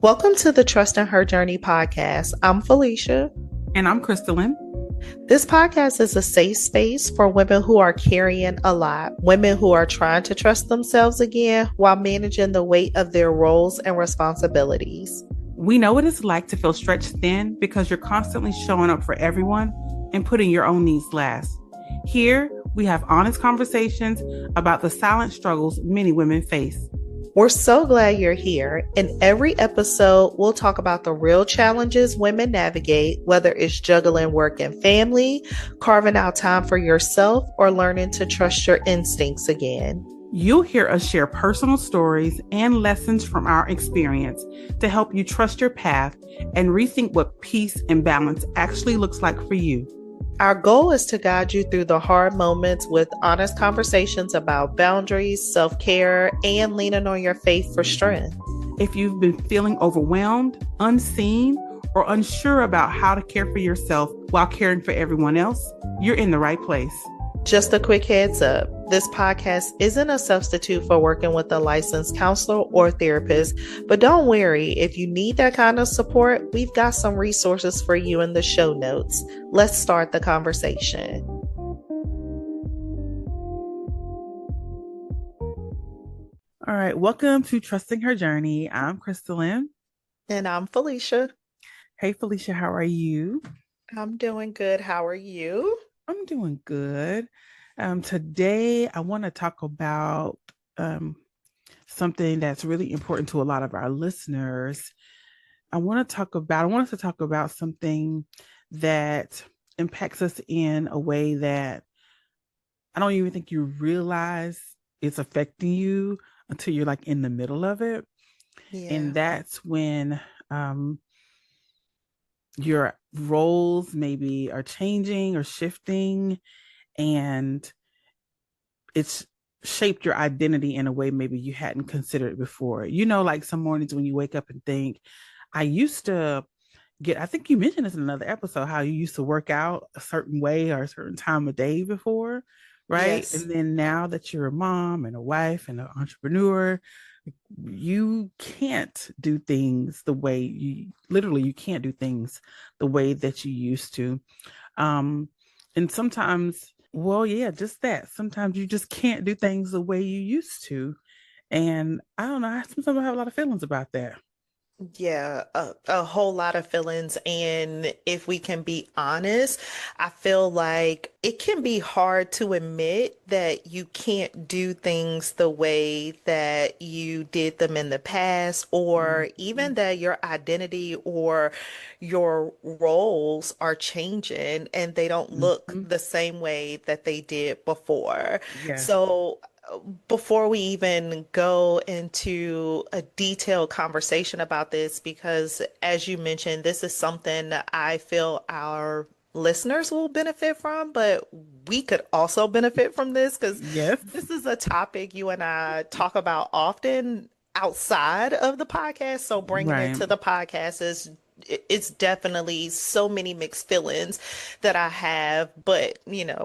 Welcome to the Trust in Her Journey podcast. I'm Felicia. And I'm Christalyn. This podcast is a safe space for women who are carrying a lot, women who are trying to trust themselves again while managing the weight of their roles and responsibilities. We know what it's like to feel stretched thin because you're constantly showing up for everyone and putting your own needs last. Here, we have honest conversations about the silent struggles many women face. We're so glad you're here. In every episode, we'll talk about the real challenges women navigate, whether it's juggling work and family, carving out time for yourself, or learning to trust your instincts again. You'll hear us share personal stories and lessons from our experience to help you trust your path and rethink what peace and balance actually looks like for you. Our goal is to guide you through the hard moments with honest conversations about boundaries, self-care, and leaning on your faith for strength. If you've been feeling overwhelmed, unseen, or unsure about how to care for yourself while caring for everyone else, you're in the right place. Just a quick heads up, this podcast isn't a substitute for working with a licensed counselor or therapist, but don't worry, if you need that kind of support, we've got some resources for you in the show notes. Let's start the conversation. All right, welcome to Trusting Her Journey. I'm Christalyn. And I'm Felicia. Hey, Felicia, how are you? I'm doing good. How are you? I'm doing good. Today, I want to talk about something that's really important to a lot of our listeners. I want us to talk about something that impacts us in a way that I don't even think you realize it's affecting you until you're like in the middle of it. Yeah. And that's when your roles maybe are changing or shifting, and it's shaped your identity in a way maybe you hadn't considered before. You know, like some mornings when you wake up and think, I think you mentioned this in another episode, how you used to work out a certain way or a certain time of day before, right? Yes. And then now that you're a mom and a wife and an entrepreneur, you can't do things the way you can't do things the way that you used to. And sometimes, just that. Sometimes you just can't do things the way you used to. And I don't know, I sometimes have a lot of feelings about that. Yeah, a whole lot of feelings. And if we can be honest, I feel like it can be hard to admit that you can't do things the way that you did them in the past, or even that your identity or your roles are changing and they don't look the same way that they did before. Yes. So before we even go into a detailed conversation about this, because as you mentioned, this is something that I feel our listeners will benefit from, but we could also benefit from this because Yes. this is a topic you and I talk about often outside of the podcast. So bringing it Right. to the podcast is it's definitely so many mixed feelings that I have, but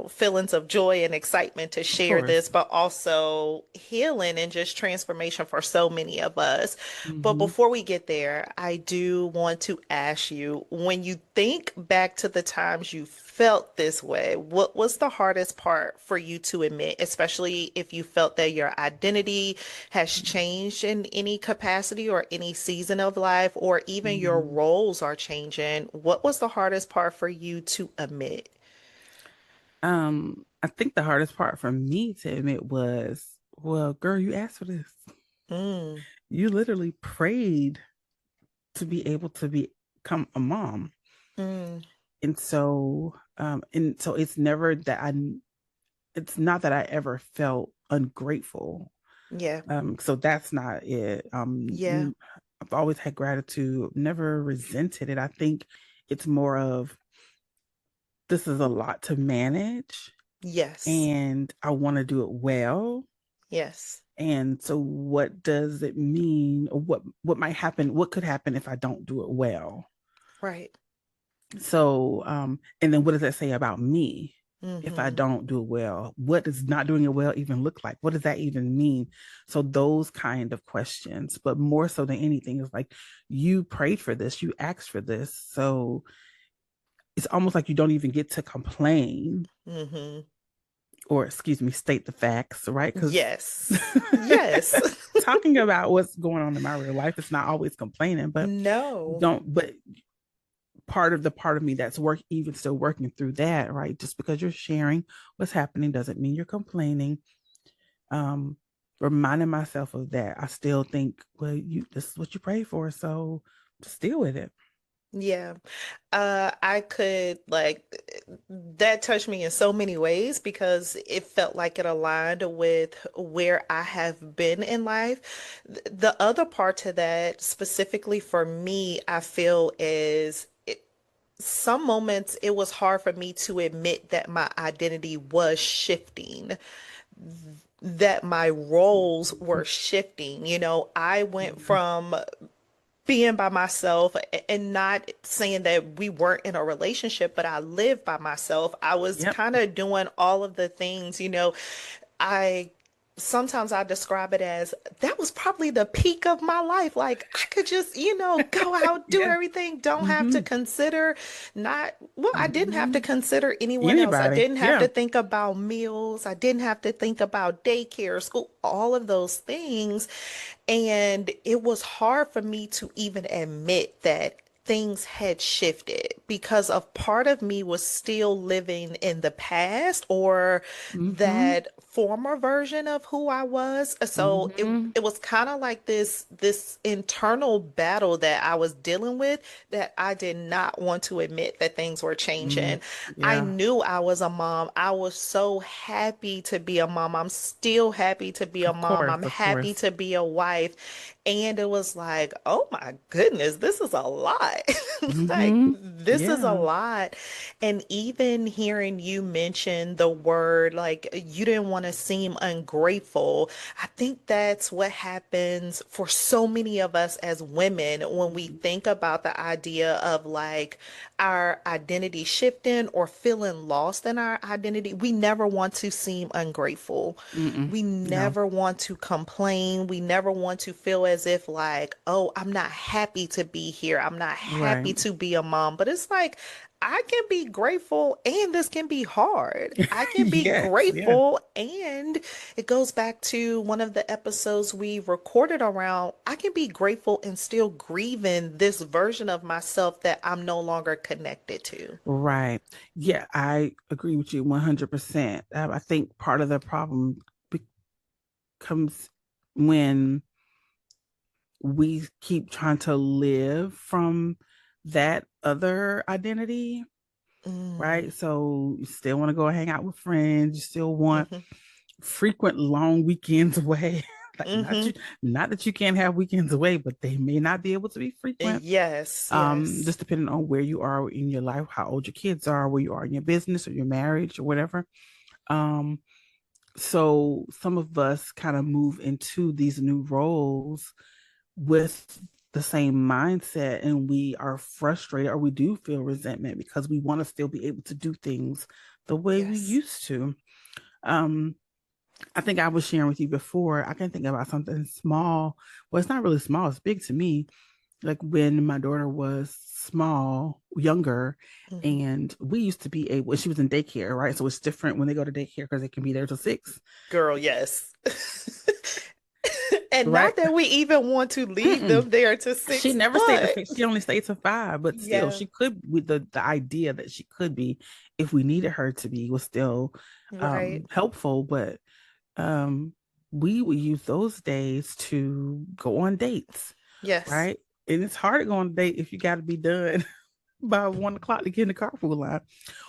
feelings of joy and excitement to share this, but also healing and just transformation for so many of us. But before we get there, I do want to ask you, when you think back to the times you felt this way, what was the hardest part for you to admit, especially if you felt that your identity has changed in any capacity or any season of life, or even your roles are changing? What was the hardest part for you to admit? I think the hardest part for me to admit was, well, girl, you asked for this. Mm. You literally prayed to be able to become a mom. Mm. And so it's not that I ever felt ungrateful. Yeah. So that's not it. Yeah. I've always had gratitude, never resented it. I think it's more of, this is a lot to manage Yes. and I want to do it well. Yes. And so what does it mean, or what might happen, what could happen if I don't do it well? Right. So, and then what does that say about me? if I Mm-hmm. don't do it well? What does not doing it well even look like? What does that even mean? So those kind of questions, but more so than anything is like, you prayed for this, you asked for this. So it's almost like you don't even get to complain, Mm-hmm. or excuse me, state the facts, right? Because Yes. Yes. talking about what's going on in my real life, it's not always complaining, but No. don't, but part of me that's even still working through that, right? Just because you're sharing what's happening doesn't mean you're complaining. um Reminding myself of that, I still think, well, you this is what you pray for, so just deal with it. Yeah. I could like that touched me in so many ways because it felt like it aligned with where I have been in life. The other part to that, specifically for me, I feel is some moments it was hard for me to admit that my identity was shifting, that my roles were shifting. I went Yeah. from being by myself and not saying that we weren't in a relationship, but I lived by myself. I was Yep. kind of doing all of the things, I sometimes I describe it as that was probably the peak of my life. Like I could just, go out, do Yeah. everything, don't have to Mm-hmm. consider I didn't have to Mm-hmm. consider anyone else. I Anybody. didn't have Yeah. to think about meals. I didn't have to think about daycare, school, all of those things. And it was hard for me to even admit that things had shifted because of part of me was still living in the past or Mm-hmm. that former version of who I was. So it Mm-hmm. it was kind of like this internal battle that I was dealing with that I did not want to admit that things were Mm. changing. I Yeah. knew I was a mom. I was so happy to be a mom. I'm still happy to be a Of mom. course, I'm of happy course. to be a wife. And it was like, oh my goodness, this is a lot. Like, Mm-hmm. this is a Yeah. lot. And even hearing you mention the word, like, you didn't want to seem ungrateful, I think that's what happens for so many of us as women when we think about the idea of like our identity shifting or feeling lost in our identity. We never want to seem ungrateful. Mm-mm. We No. never want to complain. We never want to feel as if like, oh, I'm not happy to be here. I'm not Right. happy to be a mom. But it's like, I can be grateful and this can be hard. I can be Yes. Yeah. grateful and it goes back to one of the episodes we recorded around. I can be grateful and still grieving this version of myself that I'm no longer connected to. Right. Yeah, I agree with you 100%. I think part of the problem becomes when we keep trying to live from that other identity, Mm, right? So you still want to go hang out with friends, you still want hmm frequent long weekends away. Like hmm not that you can't have weekends away, but they may not be able to be frequent. Yes, yes. Just depending on where you are in your life, how old your kids are, where you are in your business or your marriage or whatever. Um, so some of us kind of move into these new roles with the same mindset, and we are frustrated or we do feel resentment because we want to still be able to do things the way we Yes. used to. Um, I think I was sharing with you before. I can think about something small. Well, it's not really small, it's big to me. Like when my daughter was small, younger, hmm and we used to be able, she was in daycare, right? So it's different when they go to daycare because they can be there till 6, Girl, yes. And right? not that we even want to leave Mm-mm. them there to She six, never stayed to but 6. She only stayed to 5, but still, yeah, she could, with the idea that she could be, if we needed her to be, was still right. helpful. But um, we would use those days to go on dates, Yes. right? And it's hard to go on a date if you got to be done by 1 o'clock to get in the carpool line.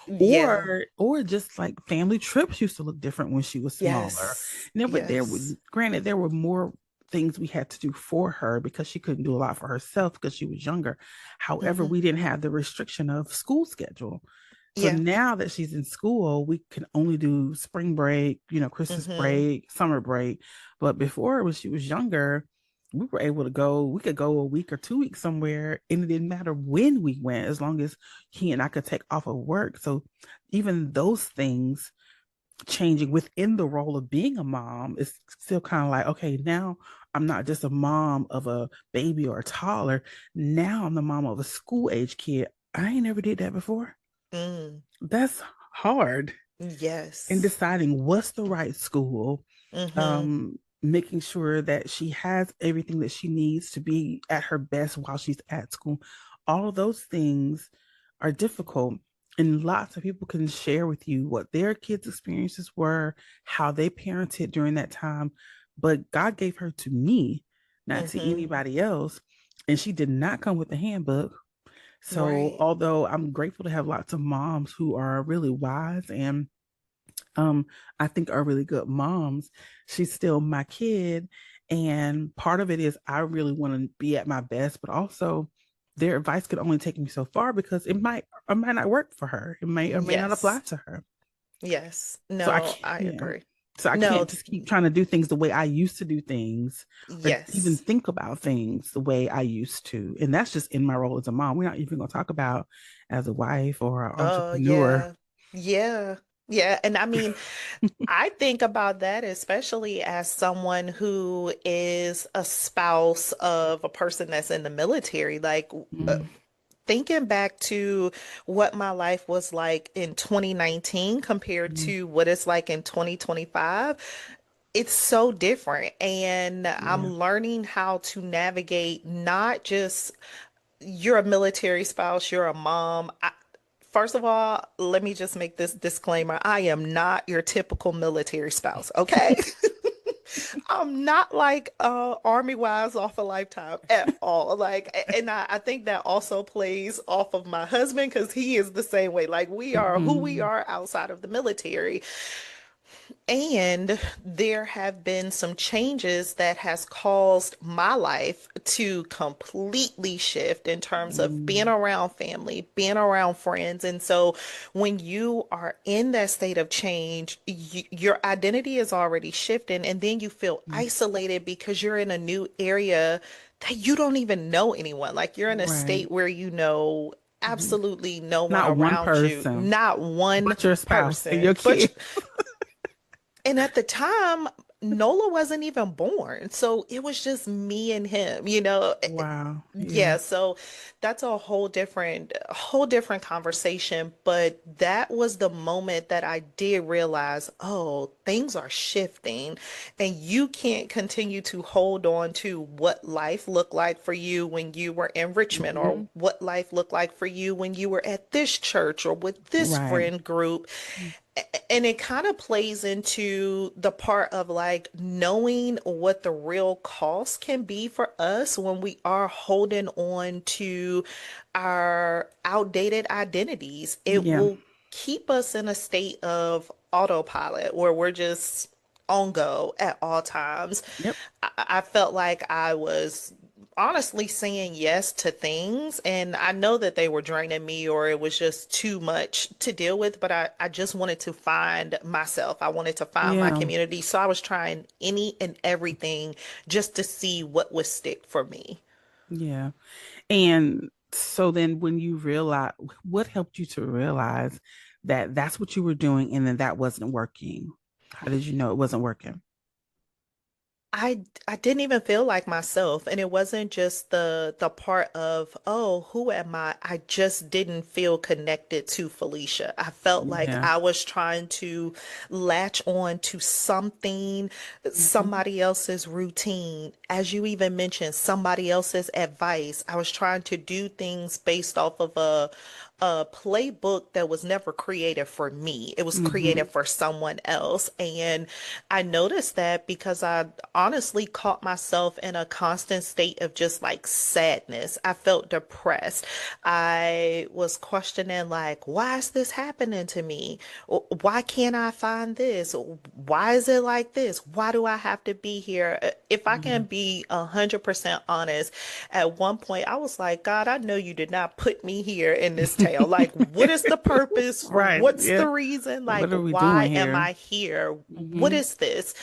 Yeah. Or just like family trips used to look different when she was smaller. Yes. Never there were Yes. Granted, there were more things we had to do for her because she couldn't do a lot for herself because she was younger. However, hmm we didn't have the restriction of school schedule. So Yeah. now that she's in school, we can only do spring break, Christmas hmm break, summer break. But before, when she was younger, we were able to go, we could go a week or 2 weeks somewhere, and it didn't matter when we went, as long as he and I could take off of work. So even those things changing within the role of being a mom is still kind of like, okay, now I'm not just a mom of a baby or a toddler. Now I'm the mom of a school age kid. I ain't never did that before. Mm, That's hard. And yes. deciding what's the right school, Mm-hmm. making sure that she has everything that she needs to be at her best while she's at school. All of those things are difficult. And lots of people can share with you what their kids' experiences were, how they parented during that time. But God gave her to me, not to Mm-hmm. anybody else. And she did not come with a handbook. So, Right. although I'm grateful to have lots of moms who are really wise and um I think are really good moms, she's still my kid. And part of it is I really want to be at my best, but also their advice could only take me so far because it might or might not work for her. It may or may not apply Yes. to her. Yes. So I No, can't, I yeah. agree. So I can't No, just keep trying to do things the way I used to do things or even yes. think about things the way I used to. And that's just in my role as a mom. We're not even going to talk about as a wife or an Oh, entrepreneur. yeah. Yeah. Yeah. And I mean, I think about that especially as someone who is a spouse of a person that's in the military. Like, Mm, thinking back to what my life was like in 2019 compared mm, to what it's like in 2025, it's so different. And I'm yeah. learning how to navigate not just you're a military spouse, you're a mom. First of all, let me just make this disclaimer. I am not your typical military spouse, okay? I'm not like Army Wives off a Lifetime at all. Like, and I think that also plays off of my husband because he is the same way. Like, we are who we Mhm. are outside of the military. And there have been some changes that has caused my life to completely shift in terms of being Mm, around family, being around friends. And so when you are in that state of change, your identity is already shifting, and then you feel mm. isolated because you're in a new area that you don't even know anyone. Like you're in a Right. state where you know Mhm. absolutely no one Not one around you, person, not one but your spouse and person, your kid. and at the time, Nola wasn't even born. So it was just me and him, you know. Wow. Yeah. Yeah, so that's a whole different conversation, but that was the moment that I did realize, oh, things are shifting and you can't continue to hold on to what life looked like for you when you were in Richmond or Hmm. what life looked like for you when you were at this church or with this Right. friend group. And it kind of plays into the part of like knowing what the real cost can be for us when we are holding on to our outdated identities. It Yeah. will keep us in a state of autopilot where we're just on go at all times. Yep. I felt like I was honestly saying yes to things, and I know that they were draining me or it was just too much to deal with, but I just wanted to find myself. I wanted to find my Yeah. community. So I was trying any and everything just to see what would stick for me. Yeah. And so then when you realize what helped you to realize that that's what you were doing and then that wasn't working? How did you know it wasn't working? I didn't even feel like myself, and it wasn't just the part of, oh, who am I? I just didn't feel connected to Felicia. I felt like Yeah. I was trying to latch on to something, Hmm. somebody else's routine, as you even mentioned, somebody else's advice. I was trying to do things based off of a playbook that was never created for me. It was Hmm. created for someone else. And I noticed that because I honestly caught myself in a constant state of just like sadness. I felt depressed. I was questioning, like, why is this happening to me? Why can't I find this? Why is it like this? Why do I have to be here? If I Yeah. can be 100% honest, at one point I was like, God, I know you did not put me here in this tale. Like, what is the purpose? Right. What's Yeah. the reason? Like, What are we why doing am here? I here? What Hmm. is this?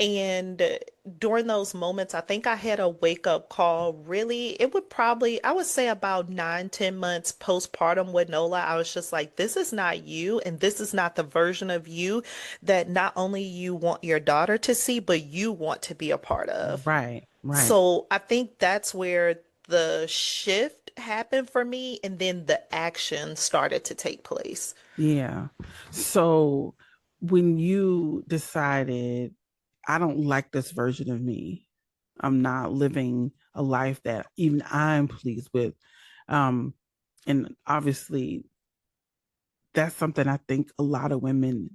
And during those moments, I think I had a wake up call. Really, it would probably, I would say about 9, 10 months postpartum with Nola. I was just like, this is not you, and this is not the version of you that not only you want your daughter to see, but you want to be a part of. Right, right. So I think that's where the shift happened for me, and then the action started to take place. Yeah. So when you decided, I don't like this version of me, I'm not living a life that even I'm pleased with. Um, and obviously, that's something I think a lot of women,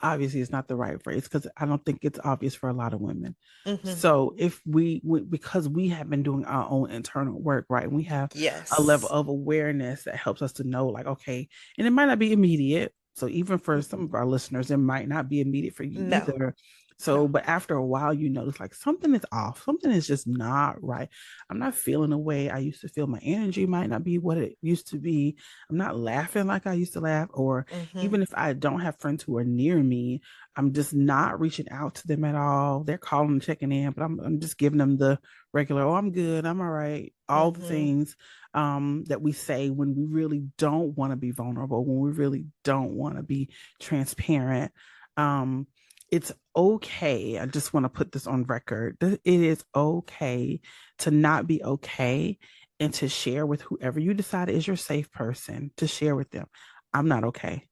obviously it's not the right phrase because I don't think it's obvious for a lot of women. Hmm. So if because we have been doing our own internal work, right? We have a level Yes. of awareness that helps us to know, like, okay, and it might not be immediate. So even for some of our listeners, it might not be immediate for you No, either. So, no. but after a while, you notice like something is off, something is just not right. I'm not feeling the way I used to feel. My energy might not be what it used to be. I'm not laughing like I used to laugh, or Hmm. even if I don't have friends who are near me, I'm just not reaching out to them at all. They're calling and checking in, but I'm just giving them the regular, oh, I'm good, I'm all right. All the Hmm. things that we say when we really don't want to be vulnerable, when we really don't want to be transparent. Um, it's okay. I just want to put this on record. It is okay to not be okay and to share with whoever you decide is your safe person, to share with them. I'm not okay.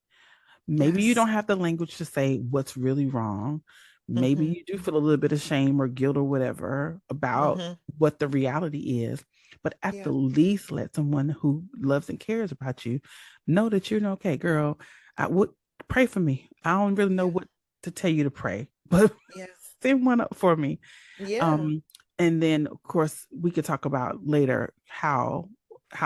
Maybe you Yes. don't have the language to say what's really wrong. Maybe Hmm. you do feel a little bit of shame or guilt or whatever about Hmm. what the reality is. But at the Yeah. least, let someone who loves and cares about you know that you're okay, girl. I would pray for me. I don't really know Yeah. what to tell you to pray, but Yeah. send one up for me. Yeah. Um, and then of course we could talk about later how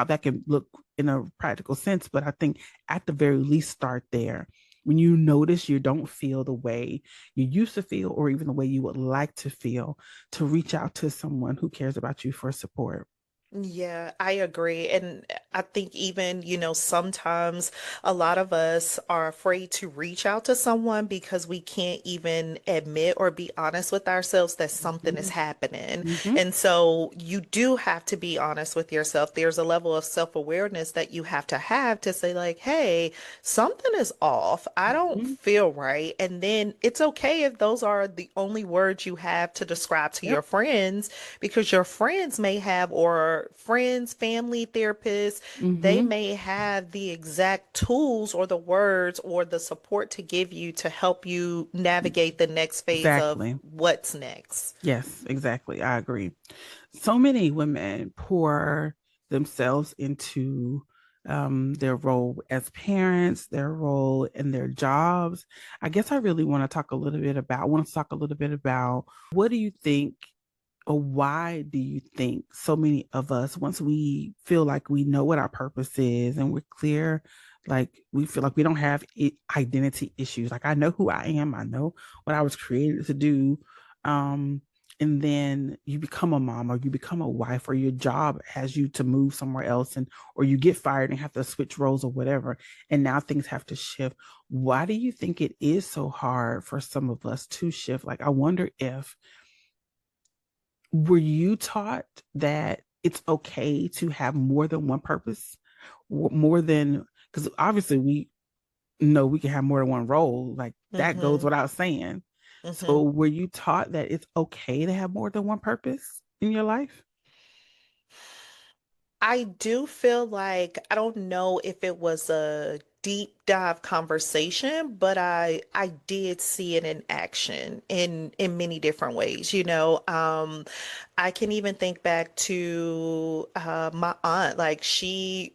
that can look in a practical sense. But I think at the very least start there. When you notice you don't feel the way you used to feel, or even the way you would like to feel, to reach out to someone who cares about you for support. Yeah, I agree. And I think even, sometimes a lot of us are afraid to reach out to someone because we can't even admit or be honest with ourselves that something is Mm-hmm. happening. Mm-hmm. And so you do have to be honest with yourself. There's a level of self-awareness that you have to say like, hey, something is off. I don't Mm-hmm. feel right. And then it's okay if those are the only words you have to describe to your Yep. friends, because your friends may have, or friends, family, therapists, they Mm-hmm. may have the exact tools or the words or the support to give you to help you navigate the next phase of Exactly. what's next. Yes, exactly. I agree. So many women pour themselves into their role as parents, their role in their jobs. I guess I really want to talk a little bit about, I want to talk a little bit about what do you think, or why do you think so many of us, once we feel like we know what our purpose is and we're clear, like we feel like we don't have identity issues. Like I know who I am, I know what I was created to do. Um, and then you become a mom or you become a wife or your job has you to move somewhere else, and or you get fired and have to switch roles or whatever, and now things have to shift. Why do you think it is so hard for some of us to shift? Like I wonder if, were you taught that it's okay to have more than one purpose, more than, because obviously we know we can have more than one role, like that goes Mm-hmm. without saying. Mm-hmm. So were you taught that it's okay to have more than one purpose in your life? I do feel like I don't know if it was a deep dive conversation, but I did see it in action in many different ways. I can even think back to my aunt. Like she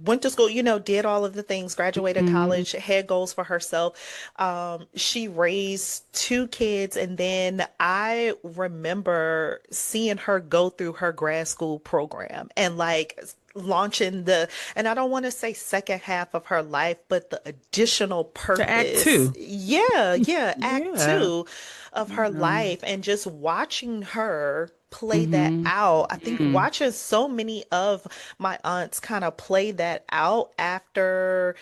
went to school, did all of the things, graduated Mm-hmm. college, had goals for herself. She raised two kids, and then I remember seeing her go through her grad school program and like launching and I don't want to say second half of her life, but the additional To act purpose. two. Yeah, yeah, act Yeah. two of her Yeah. life, and just watching her play that Mm-hmm. out. I think Mm. watching so many of my aunts kind of play that out after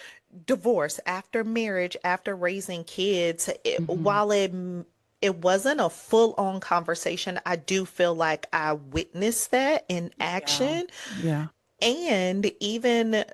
divorce, after marriage, after raising kids, Hmm. while it wasn't a full-on conversation, I do feel like I witnessed that in Yeah. action. Yeah. And even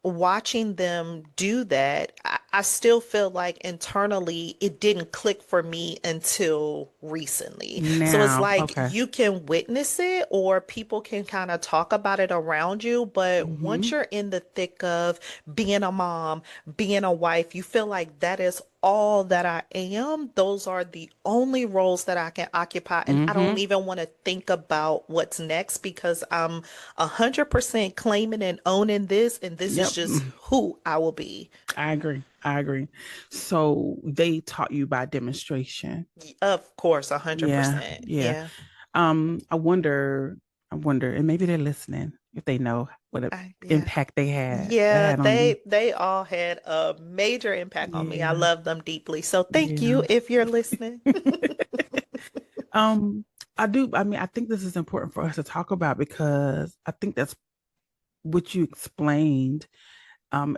watching them do that, I still feel like internally it didn't click for me until recently. So it's Now, like okay. you can witness it or people can kind of talk about it around you, but once Hmm. you're in the thick of being a mom, being a wife, you feel like that is all that I am. Those are the only roles that I can occupy. And I don't Hmm. even want to think about what's next because I'm 100% claiming and owning this, and this is Yep. just who I will be. I agree. I agree. So they taught you by demonstration. Of course, Yeah. 100%. Yeah. Yeah. I wonder, and maybe they're listening if they know what a Yeah. impact they had that Yeah, had on you. they all had a major impact on me. I Yeah. love them deeply. So thank Yeah. you if you're listening. Um, I do. I mean, I think this is important for us to talk about because I think that's what you explained.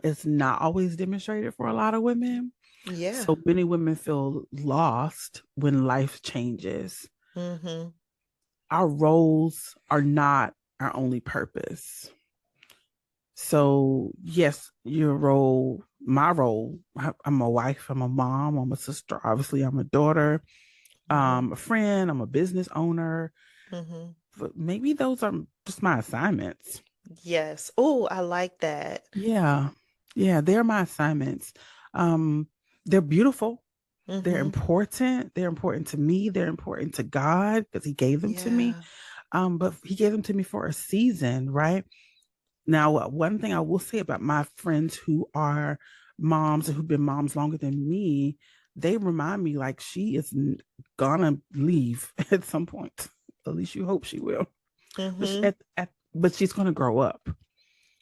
Is not always demonstrated for a lot of women. Yeah. So many women feel lost when life changes. Hmm. Our roles are not our only purpose. So, yes, your role, my role, I'm a wife, I'm a mom, I'm a sister, obviously, I'm a daughter, Hmm. a friend, I'm a business owner. Hmm. But maybe those are just my assignments. Yes. Oh, I like that. Yeah. Yeah, they're my assignments. Um, they're beautiful. They're Hmm. important. They're important to me. They're important to God because He gave them to me. Yeah. But He gave them to me for a season, right? Now, one thing I will say about my friends who are moms and who've been moms longer than me, they remind me like she is gonna leave at some point. At least you hope she will. But Hmm. but she's gonna grow up.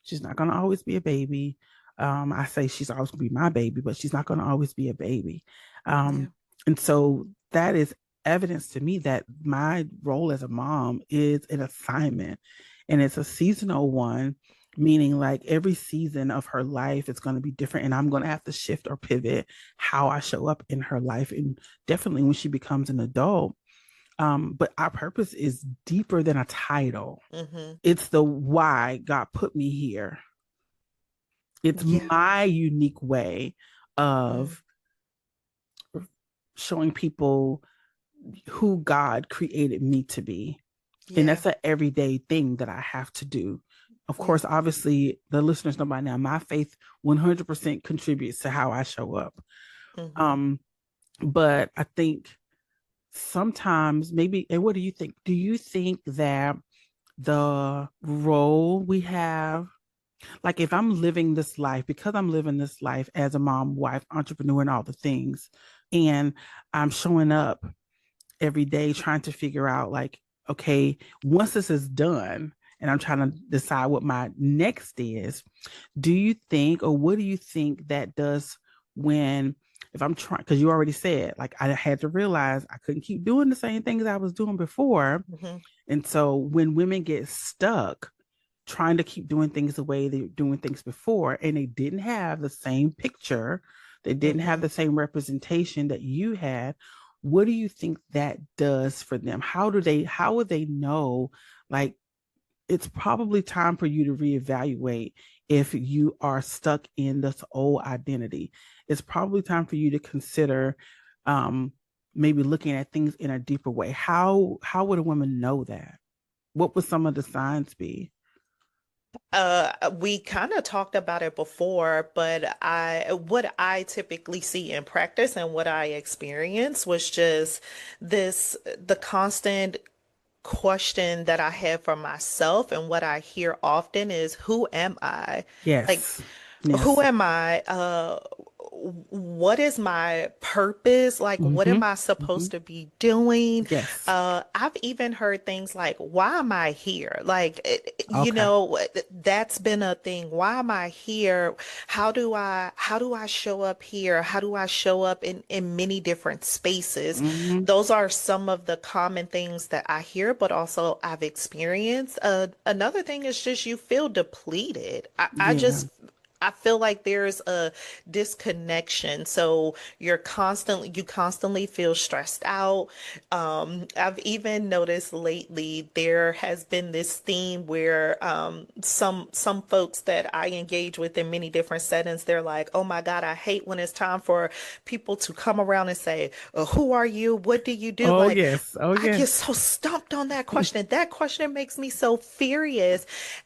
She's not going to always be a baby. I say she's always going to be my baby, but she's not going to always be a baby. Yeah. Um, and so that is evidence to me that my role as a mom is an assignment and it's a seasonal one, meaning like every season of her life is going to be different. And I'm going to have to shift or pivot how I show up in her life. And definitely when she becomes an adult. But our purpose is deeper than a title. Hmm. It's the why God put me here. It's Yeah. my unique way Mm. of showing people who God created me to be. And Yeah. that's an everyday thing that I have to do. Of Yeah. course, obviously, the listeners know by now, my faith 100% contributes to how I show up. Hmm. Um, but I think sometimes maybe, and what do you think? Do you think that the role we have, like if I'm living this life, because I'm living this life as a mom, wife, entrepreneur, and all the things, and I'm showing up every day trying to figure out, like, okay, once this is done, and I'm trying to decide what my next is, do you think, or what do you think that does when, if I'm trying, because you already said, like, I had to realize I couldn't keep doing the same things I was doing before. Hmm. And so when women get stuck, trying to keep doing things the way they were doing things before, and they didn't have the same picture, they didn't have Hmm. the same representation that you had. What do you think that does for them? How would they know, like, it's probably time for you to reevaluate if you are stuck in this old identity. It's probably time for you to consider um maybe looking at things in a deeper way. How would a woman know that? What would some of the signs be? We kind of talked about it before, but what I typically see in practice and what I experience was just the constant question that I have for myself, and what I hear often is, who am I? Like, Yes. who Yes. am I? What is my purpose? Like, what Mm-hmm. am I Mm-hmm. supposed to be doing? Yes. I've even heard things like, why am I here? Like, Okay. that's been a thing. Why am I here? How do I show up here? How do I show up in many different spaces? Mm-hmm. Those are some of the common things that I hear, but also I've experienced. Another thing is just you feel depleted. I Yeah. just I feel like there's a disconnection. So you constantly feel stressed out. I've even noticed lately there has been this theme where some folks that I engage with in many different settings, they're like, "Oh my God, I hate when it's time for people to come around and say, who are you? What do you do?" Oh Like, yes. Oh I yes. get so stumped on that question. That question makes me so furious.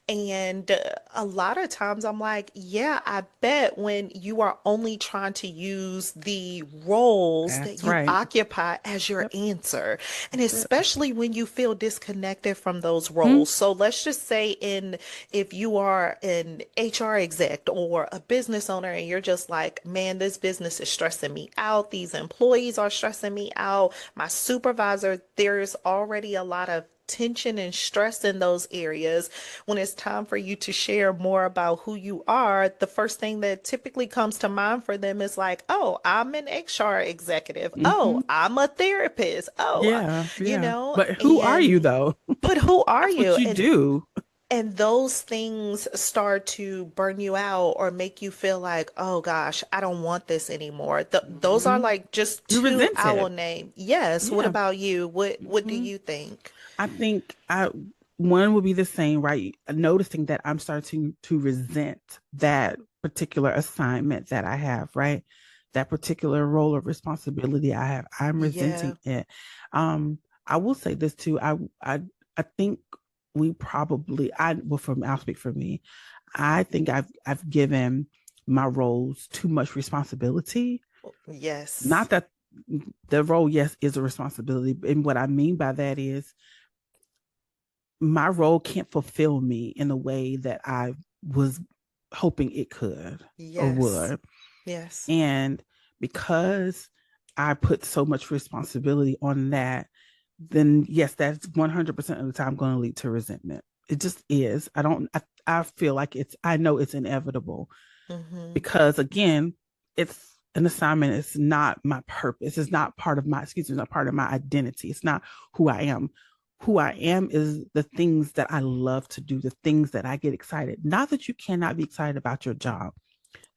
And a lot of times I'm like, yeah, I bet when you are only trying to use the roles that That's you right. occupy as your Yep. answer, and That's it. especially when you feel disconnected from those Hmm. roles. So let's just say in if you are an HR exec or a business owner and you're just like, man, this business is stressing me out. These employees are stressing me out. My supervisor, there's already a lot of tension and stress in those areas. When it's time for you to share more about who you are, the first thing that typically comes to mind for them is like, oh, I'm an HR executive. Hmm. Oh, I'm a therapist. Oh, Yeah, you yeah. know, But who are you and though? but who are That's you? what you do. And those things start to burn you out or make you feel like, oh gosh, I don't want this anymore. Those are Hmm. like just You two resent I will it. name. Yes. What Yeah. about you? What do Hmm. you think? I think I one would be the same, right? Noticing that I'm starting to resent that particular assignment that I have, right? That particular role of responsibility I have. I'm Yeah. resenting it. Um, I will say this too. I think we probably I well from I'll speak for me. I think I've given my roles too much responsibility. Yes. Not that the role, yes, is a responsibility. And what I mean by that is my role can't fulfill me in a way that I was hoping it could or Yes. would. Yes. And because I put so much responsibility on that, then yes, that's 100% of the time going to lead to resentment. It just is. I feel like I know it's inevitable Mm-hmm. because again, it's an assignment. It's not my purpose. It's not part of my, excuse me, it's not part of my identity. It's not who I am. Who I am is the things that I love to do, the things that I get excited. Not that you cannot be excited about your job,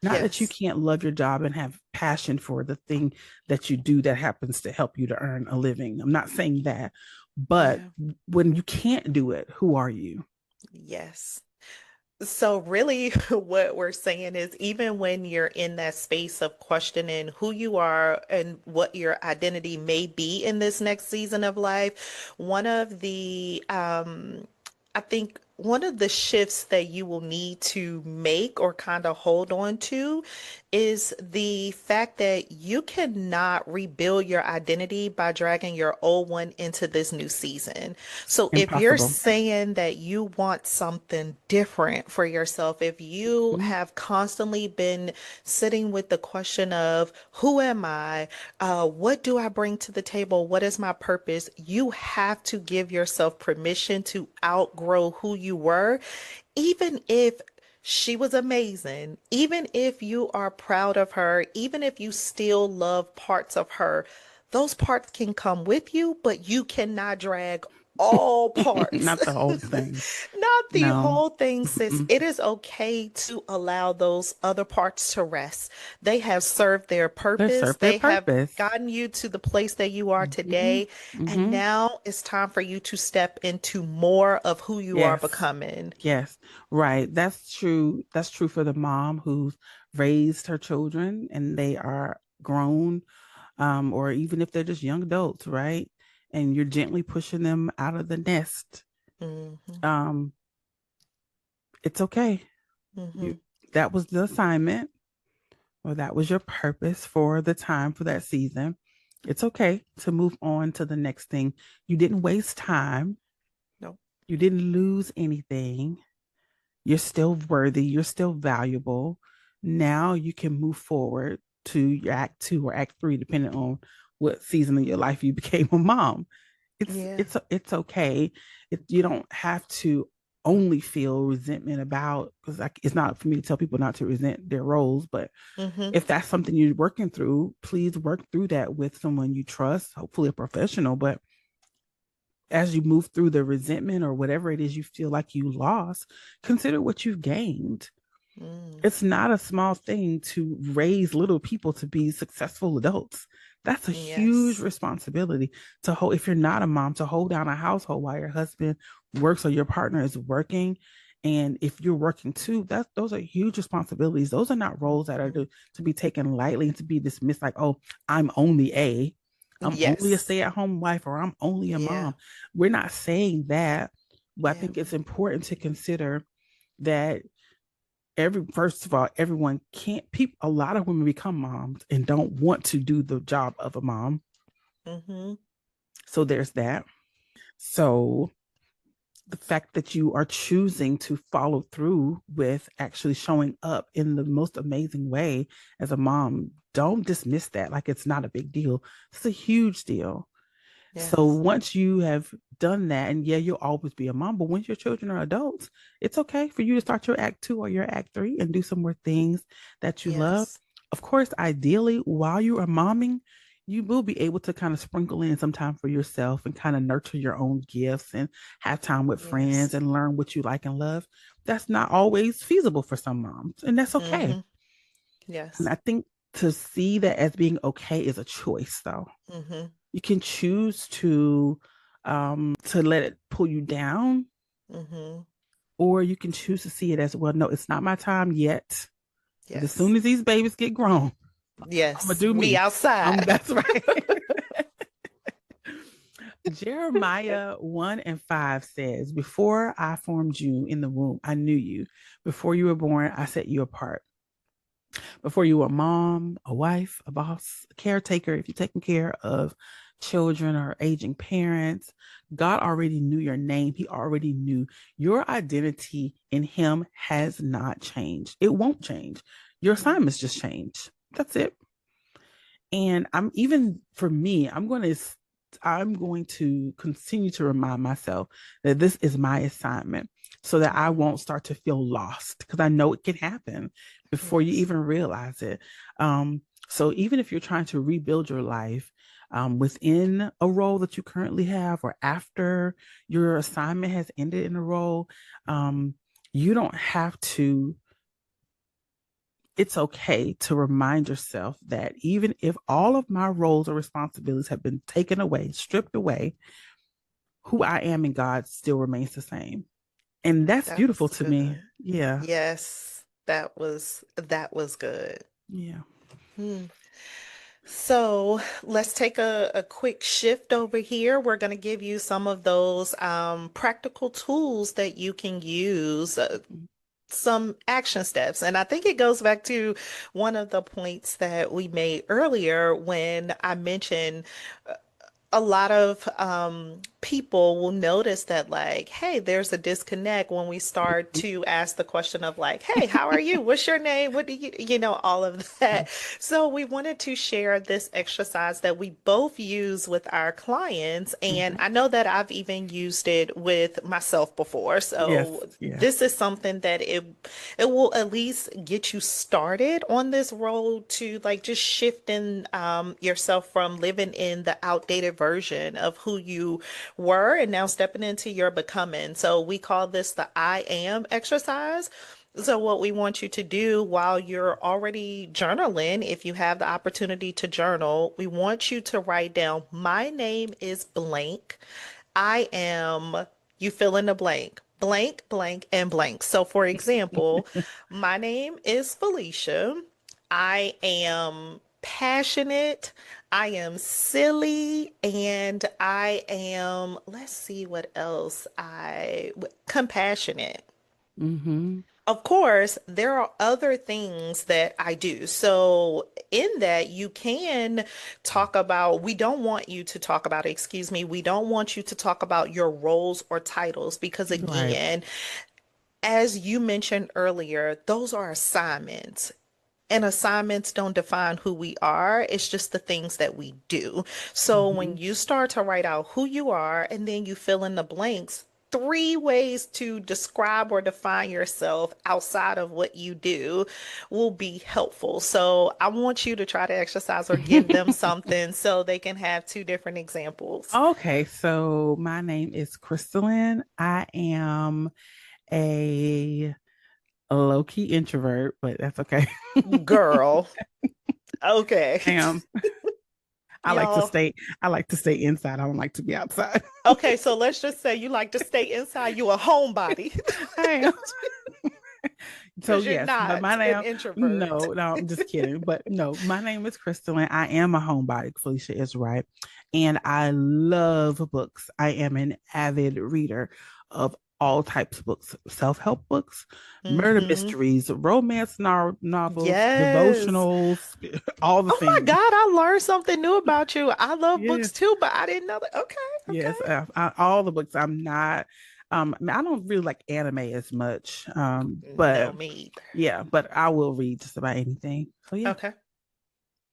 not that you Yes. can't love your job and have passion for the thing that you do that happens to help you to earn a living. I'm not saying that. But Yeah. when you can't do it, who are you? Yes. So really what we're saying is even when you're in that space of questioning who you are and what your identity may be in this next season of life, I think one of the shifts that you will need to make or kind of hold on to is the fact that you cannot rebuild your identity by dragging your old one into this new season. So if you're Impossible. saying that you want something different for yourself, if you Mm-hmm. have constantly been sitting with the question of who am I? What do I bring to the table? What is my purpose? You have to give yourself permission to outgrow who you were, even if she was amazing, even if you are proud of her, even if you still love parts of her, those parts can come with you, but you cannot drag all parts. Not the whole thing. Not the No. whole thing, sis. Mm-mm. It is okay to allow those other parts to rest. They have served their They purpose. serve their They have purpose. gotten you to the place that you are Mm-hmm. today. And Mm-hmm. now it's time for you to step into more of who you are Yes. becoming. Yes. Right. That's true. That's true for the mom who's raised her children and they are grown, or even if they're just young adults, right? And you're gently pushing them out of the nest. Hmm. Um, it's okay. Hmm. You that was the assignment, or that was your purpose for the time for that season. It's okay to move on to the next thing. You didn't waste time. No. You didn't lose anything. You're still worthy. You're still valuable. Now you can move forward to your act two or act three, depending on what season of your life you became a mom. Yeah. It's okay. You don't have to only feel resentment about, because it's not for me to tell people not to resent their roles, but Hmm. if that's something you're working through, please work through that with someone you trust, hopefully a professional. But as you move through the resentment or whatever it is you feel like you lost, consider what you've gained. Mm. It's not a small thing to raise little people to be successful adults. That's a huge Yes. responsibility to hold. If you're not a mom, to hold down a household while your husband works or your partner is working. And if you're working too, those are huge responsibilities. Those are not roles that are Mhm. to be taken lightly and to be dismissed like, oh, I'm only I'm only a Yes. stay-at-home wife or I'm only a Yeah. mom. We're not saying that, but I Yeah. think it's important to consider that first of all, everyone can't people a lot of women become moms and don't want to do the job of a mom. Hmm. So there's that. So the fact that you are choosing to follow through with actually showing up in the most amazing way as a mom, don't dismiss that like it's not a big deal. It's a huge deal. So Yes. once you have done that, and yeah, you'll always be a mom, but once your children are adults, it's okay for you to start your act two or your act three and do some more things that you love. Yes. Of course, ideally, while you are momming, you will be able to kind of sprinkle in some time for yourself and kind of nurture your own gifts and have time with friends Yes. and learn what you like and love. That's not always feasible for some moms, and that's okay. Hmm. And Yes. I think to see that as being okay is a choice, though. Hmm. You can choose to let it pull you down, Hmm. or you can choose to see it as, well, no, it's not my time yet. But as soon Yes. as these babies get grown, I'm gonna Yes. do We me. outside. That's right. Jeremiah 1 and 5 says, before I formed you in the womb, I knew you. Before you were born, I set you apart. Before you were a mom, a wife, a boss, a caretaker, if you're taking care of children or aging parents, God already knew your name. He already knew your identity in Him has not changed. It won't change. Your assignments just change. That's it. And I'm even for me, I'm going to continue to remind myself that this is my assignment so that I Hmm. won't start to feel lost because I know it can happen before you Yes. even realize it. So even if you're trying to rebuild your life within a role that you currently have or after your assignment has ended in a role, you don't have to it's okay to remind yourself that even if all of my roles or responsibilities have been taken away, stripped away, who I am in God still remains the same. And that's beautiful That's to me. good. Yeah. Yes. That was good. Yeah. Hmm. So let's take a quick shift over here. We're going to give you some of those practical tools that you can use, some action steps. And I think it goes back to one of the points that we made earlier when I mentioned a lot of people will notice that like, hey, there's a disconnect when we start to ask the question of like, hey, how are you? What's your name? What do all of that. So we wanted to share this exercise that we both use with our clients. And Mhm. I know that I've even used it with myself before. Yes. So Yeah. this is something that it will at least get you started on this road to like just shifting yourself from living in the outdated version of who you were and now stepping into your becoming. So we call this the I am exercise. So what we want you to do while you're already journaling, if you have the opportunity to journal, we want you to write down, my name is blank. I am, you fill in the blank, blank, blank, and blank. So, for example, my name is Felicia. I am passionate. I am silly. And I am, let's see what else compassionate. Mm-hmm. Of course, there are other things that I do. So, in that, you can talk about, we don't want you to talk about, excuse me, we don't want you to talk about your roles or titles because, Right. again, as you mentioned earlier, those are assignments. And assignments don't define who we are. It's just the things that we do. So Mm-hmm. when you start to write out who you are and then you fill in the blanks, three ways to describe or define yourself outside of what you do will be helpful. So I want you to try to exercise or give them something so they can have two different examples. Okay, so my name is Christalyn. I am a a low-key introvert, but that's okay. Girl. Okay. I am. I like to Y'all. stay, I like to stay inside. I don't like to be outside. Okay, so let's just say you like to stay inside. You a homebody I am. So because you're yes, but my not an name, introvert. no, I'm just kidding. But no, my name is Christalyn. I am a homebody. Felicia is right, and I love books. I am an avid reader of all types of books: self-help books, murder Mm-hmm. mysteries, romance novels, Yes. devotionals, all the Oh my things. God, I learned something new about you. I love books Yes, too, but I didn't know that. Okay, yes, okay. all the books. I'm not. I mean, I don't really like anime as much, No, but me either. yeah, but I will read just about anything. So yeah. Okay.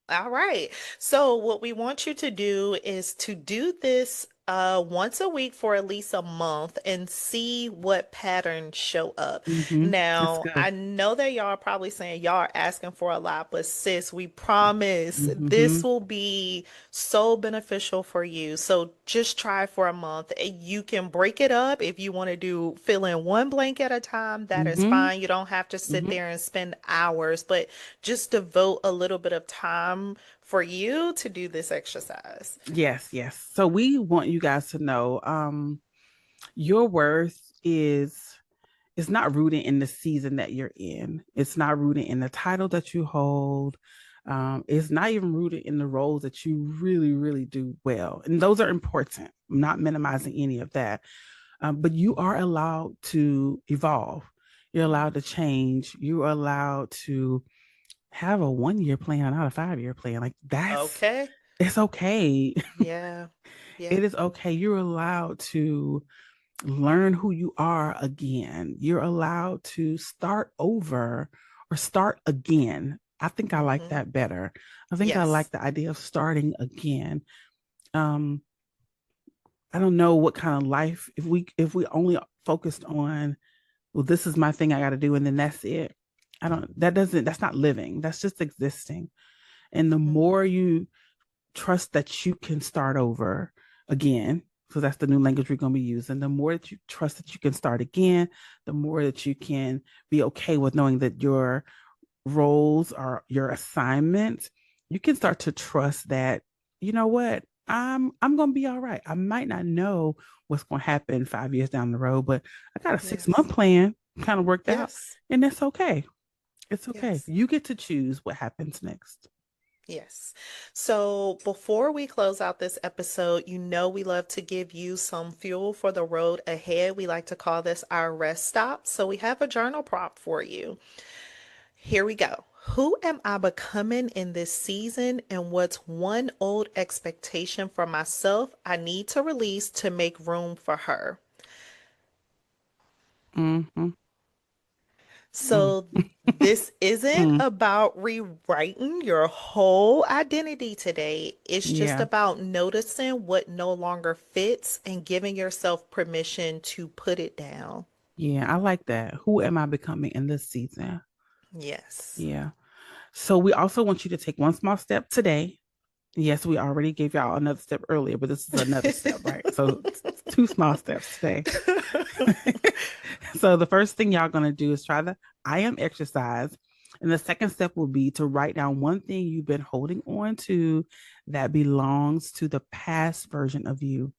All right. So what we want you to do is to do this once a week for at least a month and see what patterns show up. That's Now, good. I know that y'all are probably saying y'all are asking for a lot, but sis, we promise this Hmm. will be so beneficial for you. So just try for a month. You can break it up if you want to do fill in one blank at a time. That is Hmm. fine. You don't have to sit Hmm. there and spend hours, but just devote a little bit of time for you to do this exercise. Yes, yes. So we want you guys to know your worth is not rooted in the season that you're in. It's not rooted in the title that you hold. It's not even rooted in the roles that you really, really do well. And those are important. I'm not minimizing any of that. But you are allowed to evolve. You're allowed to change. You're allowed to have a 1 year plan, not a 5 year plan. Like Okay. it's okay. Yeah. Yeah. It is okay. You're allowed to learn who you are again. You're allowed to start over or start again. I think I like Hmm. that better. I think I like Yes. the idea of starting again. Um, I don't know what kind of life if we only focused on, well, this is my thing I got to do, and then that's it. I don't. That doesn't. That's not living. That's just existing. And the Hmm. more you trust that you can start over again, so that's the new language we're going to be using, the more that you trust that you can start again, the more that you can be okay with knowing that your roles or your assignments, you can start to trust that, you know what, I'm going to be all right. I might not know what's going to happen 5 years down the road, but I got a 6 month Yes. plan kind of worked out, Yes. and that's okay. It's okay. Yes. You get to choose what happens next. Yes. So before we close out this episode, you know we love to give you some fuel for the road ahead. We like to call this our rest stop. So we have a journal prompt for you. Here we go. Who am I becoming in this season, and what's one old expectation for myself I need to release to make room for her? Mm-hmm. Mm. So, this isn't Mm. about rewriting your whole identity today. It's just Yeah. about noticing what no longer fits and giving yourself permission to put it down. Yeah, I like that. Who am I becoming in this season? Yes. Yeah. So we also want you to take one small step today. Yes, we already gave y'all another step earlier, but this is another step, right? So two small steps today. So the first thing y'all gonna do is try the I am exercise. And the second step will be to write down one thing you've been holding on to that belongs to the past version of you.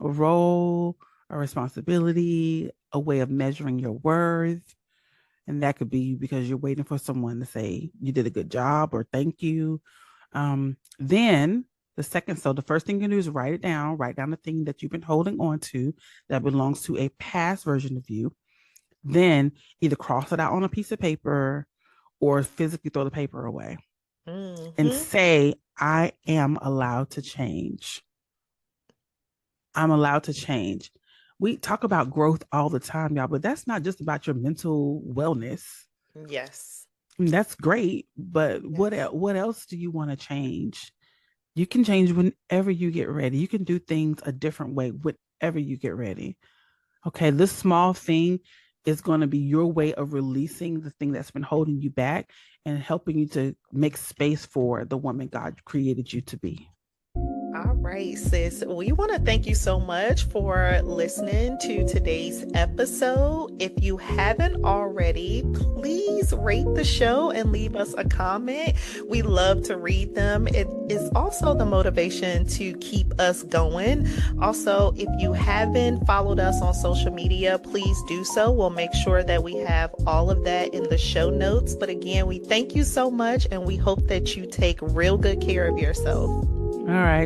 A role, a responsibility, a way of measuring your worth. And that could be because you're waiting for someone to say you did a good job or thank you. Then the first thing you do is write down the thing that you've been holding on to that belongs to a past version of you. Then either cross it out on a piece of paper or physically throw the paper away and Hmm. say, I am allowed to change. I'm allowed to change. We talk about growth all the time, y'all, but that's not just about your mental wellness. Yes. I mean, that's great, but Yes. what else do you want to change? You can change whenever you get ready. You can do things a different way whenever you get ready. Okay, this small thing is going to be your way of releasing the thing that's been holding you back and helping you to make space for the woman God created you to be. All Right, sis. We want to thank you so much for listening to today's episode. If you haven't already, please rate the show and leave us a comment. We love to read them. It is also the motivation to keep us going. Also, if you haven't followed us on social media, please do so. We'll make sure that we have all of that in the show notes. But again, we thank you so much and we hope that you take real good care of yourself. All right.